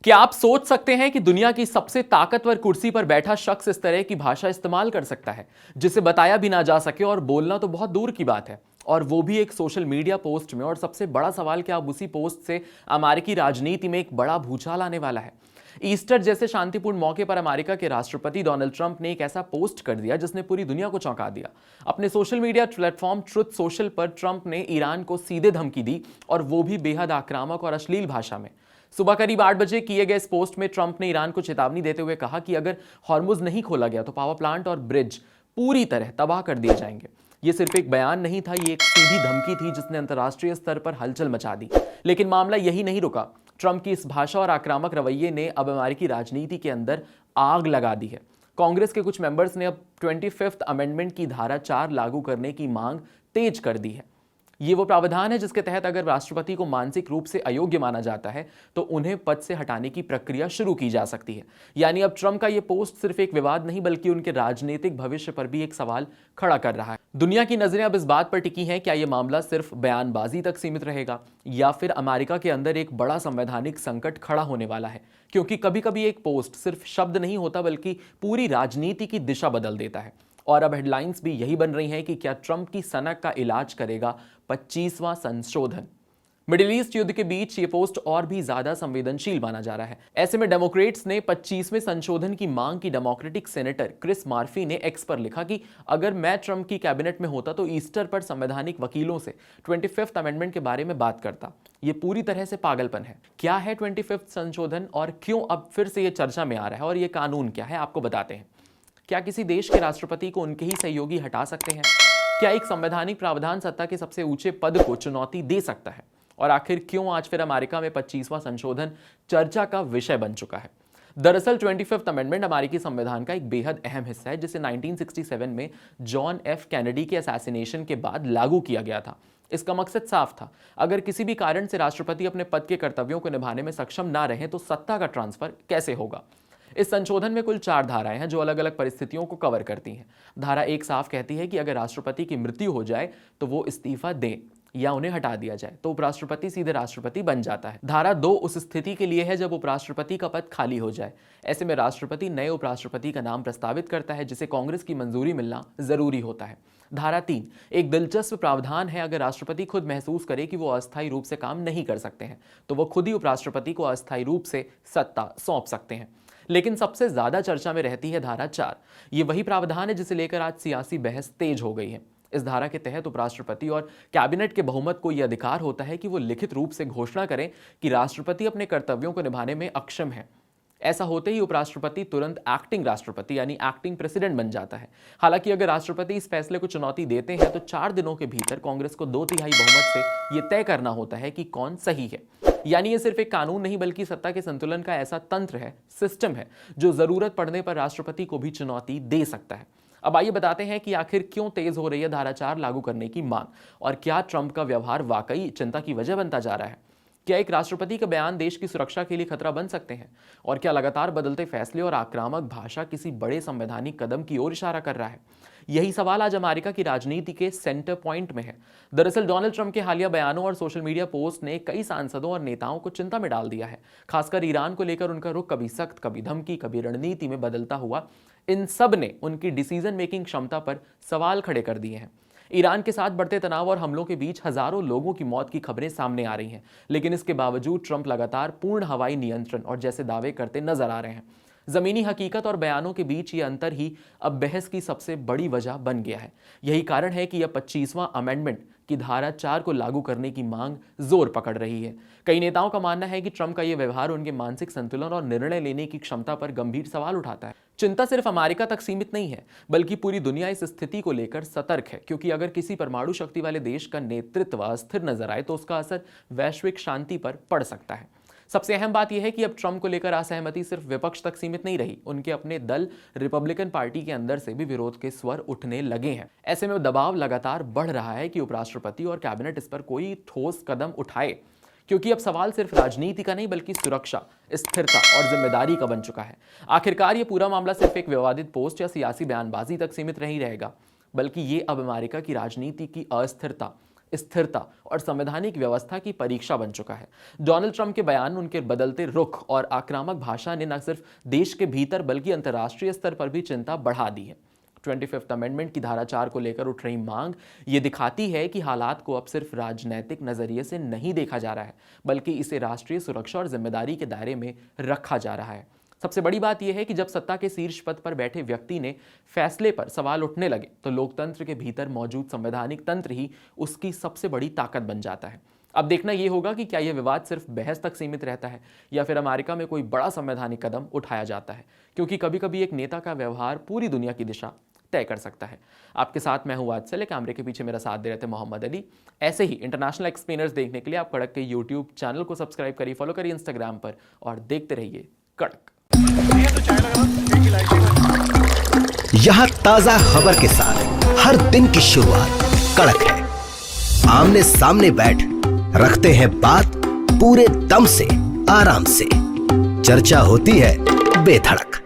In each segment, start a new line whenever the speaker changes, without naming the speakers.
क्या आप सोच सकते हैं कि दुनिया की सबसे ताकतवर कुर्सी पर बैठा शख्स इस तरह की भाषा इस्तेमाल कर सकता है जिसे बताया भी ना जा सके, और बोलना तो बहुत दूर की बात है, और वो भी एक सोशल मीडिया पोस्ट में। और सबसे बड़ा सवाल, क्या अब उसी पोस्ट से अमेरिकी राजनीति में एक बड़ा भूचाल आने वाला है? ईस्टर जैसे शांतिपूर्ण मौके पर अमेरिका के राष्ट्रपति डोनाल्ड ट्रंप ने एक ऐसा पोस्ट कर दिया जिसने पूरी दुनिया को चौंका दिया। अपने social media platform truth social पर ट्रंप ने ईरान को सीधे धमकी दी, और वो भी बेहद आक्रामक और अश्लील भाषा में। सुबह करीब 8 बजे किए गए इस पोस्ट में ट्रंप ने ईरान को चेतावनी देते हुए कहा कि अगर हॉर्मुज नहीं खोला गया तो पावर प्लांट और ब्रिज पूरी तरह तबाह कर दिए जाएंगे। ये सिर्फ एक बयान नहीं था, ये एक सीधी धमकी थी जिसने अंतर्राष्ट्रीय स्तर पर हलचल मचा दी। लेकिन मामला यही नहीं रुका। ट्रंप की इस भाषा और आक्रामक रवैये ने अब अमेरिकी राजनीति के अंदर आग लगा दी है। कांग्रेस के कुछ मेंबर्स ने अब 25th अमेंडमेंट की धारा 4 लागू करने की मांग तेज कर दी है। ये वो प्रावधान है जिसके तहत अगर राष्ट्रपति को मानसिक रूप से अयोग्य माना जाता है तो उन्हें पद से हटाने की प्रक्रिया शुरू की जा सकती है। यानी अब ट्रंप का ये पोस्ट सिर्फ एक विवाद नहीं बल्कि उनके राजनीतिक भविष्य पर भी एक सवाल खड़ा कर रहा है। दुनिया की नजरें अब इस बात पर टिकी हैं, क्या यह मामला सिर्फ बयानबाजी तक सीमित रहेगा या फिर अमेरिका के अंदर एक बड़ा संवैधानिक संकट खड़ा होने वाला है? क्योंकि कभी कभी एक पोस्ट सिर्फ शब्द नहीं होता बल्कि पूरी राजनीति की दिशा बदल देता है। और अब हेडलाइंस भी यही बन रही हैं कि क्या ट्रंप की सनक का इलाज करेगा 25वां संशोधन? मिडिल ईस्ट युद्ध के बीच ये पोस्ट और भी ज्यादा संवेदनशील माना जा रहा है। ऐसे में डेमोक्रेट्स ने 25वें संशोधन की मांग की। डेमोक्रेटिक सेनेटर क्रिस मार्फी ने एक्स पर लिखा कि अगर मैं ट्रंप की कैबिनेट में होता तो ईस्टर पर संवैधानिक वकीलों से 25th अमेंडमेंट के बारे में बात करता। ये पूरी तरह से पागलपन है। क्या है 25th संशोधन और क्यों अब फिर से ये चर्चा में आ रहा है, और ये कानून क्या है, आपको बताते हैं। क्या किसी देश के राष्ट्रपति को उनके ही सहयोगी हटा सकते हैं? क्या एक संवैधानिक प्रावधान सत्ता के सबसे ऊंचे पद को चुनौती दे सकता है? और आखिर क्यों आज फिर अमेरिका में 25वां संशोधन चर्चा का विषय बन चुका है? दरअसल 25th अमेंडमेंट अमेरिकी संविधान का एक बेहद अहम हिस्सा है जिसे 1967 में जॉन एफ कैनेडी के असैसिनेशन के बाद लागू किया गया था। इसका मकसद साफ था, अगर किसी भी कारण से राष्ट्रपति अपने पद के कर्तव्यों को निभाने में सक्षम ना रहे तो सत्ता का ट्रांसफर कैसे होगा। इस संशोधन में कुल 4 धाराएं हैं जो अलग अलग परिस्थितियों को कवर करती हैं। धारा 1 साफ कहती है कि अगर राष्ट्रपति की मृत्यु हो जाए तो वो इस्तीफा दें या उन्हें हटा दिया जाए तो उपराष्ट्रपति सीधे राष्ट्रपति बन जाता है। धारा 2 उस स्थिति के लिए है जब उपराष्ट्रपति का पद खाली हो जाए। ऐसे में राष्ट्रपति नए उपराष्ट्रपति का नाम प्रस्तावित करता है जिसे कांग्रेस की मंजूरी मिलना जरूरी होता है। धारा 3 एक दिलचस्प प्रावधान है, अगर राष्ट्रपति खुद महसूस करे कि वो अस्थायी रूप से काम नहीं कर सकते हैं तो वो खुद ही उपराष्ट्रपति को अस्थायी रूप से सत्ता सौंप सकते हैं। लेकिन सबसे ज्यादा चर्चा में रहती है धारा 4। ये वही प्रावधान है जिसे लेकर आज सियासी बहस तेज हो गई है। इस धारा के तहत उपराष्ट्रपति और कैबिनेट के बहुमत को यह अधिकार होता है कि वो लिखित रूप से घोषणा करें कि राष्ट्रपति अपने कर्तव्यों को निभाने में अक्षम है। ऐसा होते ही उपराष्ट्रपति तुरंत एक्टिंग राष्ट्रपति यानी एक्टिंग प्रेसिडेंट बन जाता है। हालांकि अगर राष्ट्रपति इस फैसले को चुनौती देते हैं तो 4 दिनों के भीतर कांग्रेस को 2/3 बहुमत से यह तय करना होता है कि कौन सही है। यानी ये सिर्फ एक कानून नहीं बल्कि सत्ता के संतुलन का ऐसा तंत्र है, सिस्टम है, जो जरूरत पड़ने पर राष्ट्रपति को भी चुनौती दे सकता है। अब आइए बताते हैं कि आखिर क्यों तेज हो रही है धारा 4 लागू करने की मांग, और क्या ट्रंप का व्यवहार वाकई चिंता की वजह बनता जा रहा है। क्या एक राष्ट्रपति का बयान देश की सुरक्षा के लिए खतरा बन सकते हैं, और क्या लगातार बदलते फैसले और आक्रामक भाषा किसी बड़े संवैधानिक कदम की ओर इशारा कर रहा है? यही सवाल आज अमेरिका की राजनीति के सेंटर पॉइंट में है। दरअसल डोनाल्ड ट्रंप के हालिया बयानों और सोशल मीडिया पोस्ट ने कई सांसदों और नेताओं को चिंता में डाल दिया है। खासकर ईरान को लेकर उनका रुख कभी सख्त, कभी धमकी, कभी रणनीति में बदलता हुआ, इन सब ने उनकी डिसीजन मेकिंग क्षमता पर सवाल खड़े कर दिए हैं। ईरान के साथ बढ़ते तनाव और हमलों के बीच हजारों लोगों की मौत की खबरें सामने आ रही हैं, लेकिन इसके बावजूद ट्रंप लगातार पूर्ण हवाई नियंत्रण और जैसे दावे करते नजर आ रहे हैं। जमीनी हकीकत और बयानों के बीच ये अंतर ही अब बहस की सबसे बड़ी वजह बन गया है। यही कारण है कि यह 25वां अमेंडमेंट की धारा 4 को लागू करने की मांग जोर पकड़ रही है। कई नेताओं का मानना है कि ट्रंप का यह व्यवहार उनके मानसिक संतुलन और निर्णय लेने की क्षमता पर गंभीर सवाल उठाता है। चिंता सिर्फ अमेरिका तक सीमित नहीं है बल्कि पूरी दुनिया इस स्थिति को लेकर सतर्क है, क्योंकि अगर किसी परमाणु शक्ति वाले देश का नेतृत्व अस्थिर नजर आए तो उसका असर वैश्विक शांति पर पड़ सकता है। सबसे अहम बात यह है कि अब ट्रंप को लेकर असहमति सिर्फ विपक्ष तक सीमित नहीं रही, उनके अपने दल रिपब्लिकन पार्टी के अंदर से भी विरोध के स्वर उठने लगे हैं। ऐसे में दबाव लगातार बढ़ रहा है कि उपराष्ट्रपति और कैबिनेट इस पर कोई ठोस कदम उठाए, क्योंकि अब सवाल सिर्फ राजनीति का नहीं बल्कि सुरक्षा, स्थिरता और जिम्मेदारी का बन चुका है। आखिरकार ये पूरा मामला सिर्फ एक विवादित पोस्ट या सियासी बयानबाजी तक सीमित नहीं रहेगा, बल्कि ये अब अमेरिका की राजनीति की अस्थिरता, स्थिरता और संवैधानिक व्यवस्था की परीक्षा बन चुका है। डोनाल्ड ट्रंप के बयान, उनके बदलते रुख और आक्रामक भाषा ने न सिर्फ देश के भीतर बल्कि अंतर्राष्ट्रीय स्तर पर भी चिंता बढ़ा दी है। 25th अमेंडमेंट की धारा 4 को लेकर उठ रही मांग ये दिखाती है कि हालात को अब सिर्फ राजनीतिक नजरिए से नहीं देखा जा रहा है, बल्कि इसे राष्ट्रीय सुरक्षा और जिम्मेदारी के दायरे में रखा जा रहा है। सबसे बड़ी बात यह है कि जब सत्ता के शीर्ष पद पर बैठे व्यक्ति ने फैसले पर सवाल उठने लगे तो लोकतंत्र के भीतर मौजूद संवैधानिक तंत्र ही उसकी सबसे बड़ी ताकत बन जाता है। अब देखना यह होगा कि क्या यह विवाद सिर्फ बहस तक सीमित रहता है या फिर अमेरिका में कोई बड़ा संवैधानिक कदम उठाया जाता है, क्योंकि कभी कभी एक नेता का व्यवहार पूरी दुनिया की दिशा तय कर सकता है। आपके साथ मैं हूं वात्सल, कैमरे के पीछे मेरा साथ दे रहे थे मोहम्मद अली। ऐसे ही इंटरनेशनल एक्सप्लेनर्स देखने के लिए आप कड़क के यूट्यूब चैनल को सब्सक्राइब करिए, फॉलो करिए इंस्टाग्राम पर और देखते रहिए कड़क।
यहाँ ताजा खबर के साथ हर दिन की शुरुआत कड़क है। आमने सामने बैठ रखते हैं बात पूरे दम से, आराम से। चर्चा होती है बेधड़क।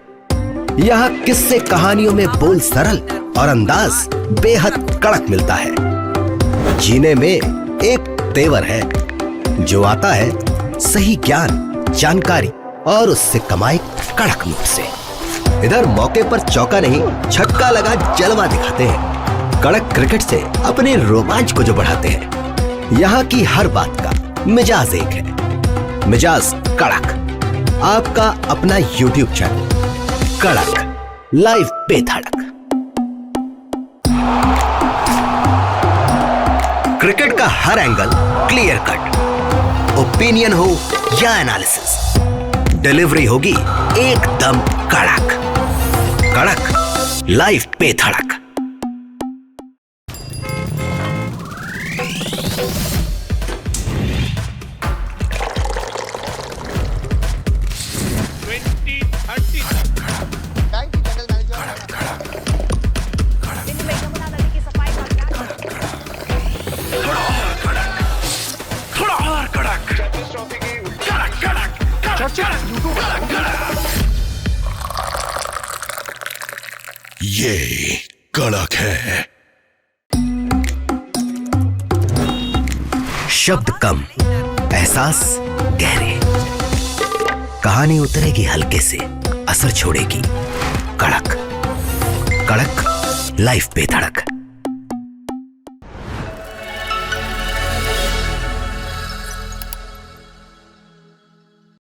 यहाँ किस्से कहानियों में बोल सरल और अंदाज बेहद कड़क मिलता है। जीने में एक तेवर है जो आता है सही ज्ञान, जानकारी और उससे कमाई कड़क नोट से। इधर मौके पर चौका नहीं, छक्का लगा जलवा दिखाते हैं। कड़क क्रिकेट से अपने रोमांच को जो बढ़ाते हैं। यहाँ की हर बात का मिजाज एक है, मिजाज कड़क। आपका अपना यूट्यूब चैनल कड़क लाइव बेधड़क। क्रिकेट का हर एंगल क्लियर कट, ओपिनियन हो या एनालिसिस, डिलीवरी होगी एकदम कड़क। कड़क लाइव बेधड़क।
ये कड़क है।
शब्द कम, एहसास गहरे। कहानी उतरेगी हल्के से, असर छोड़ेगी कड़क। कड़क लाइव बेधड़क।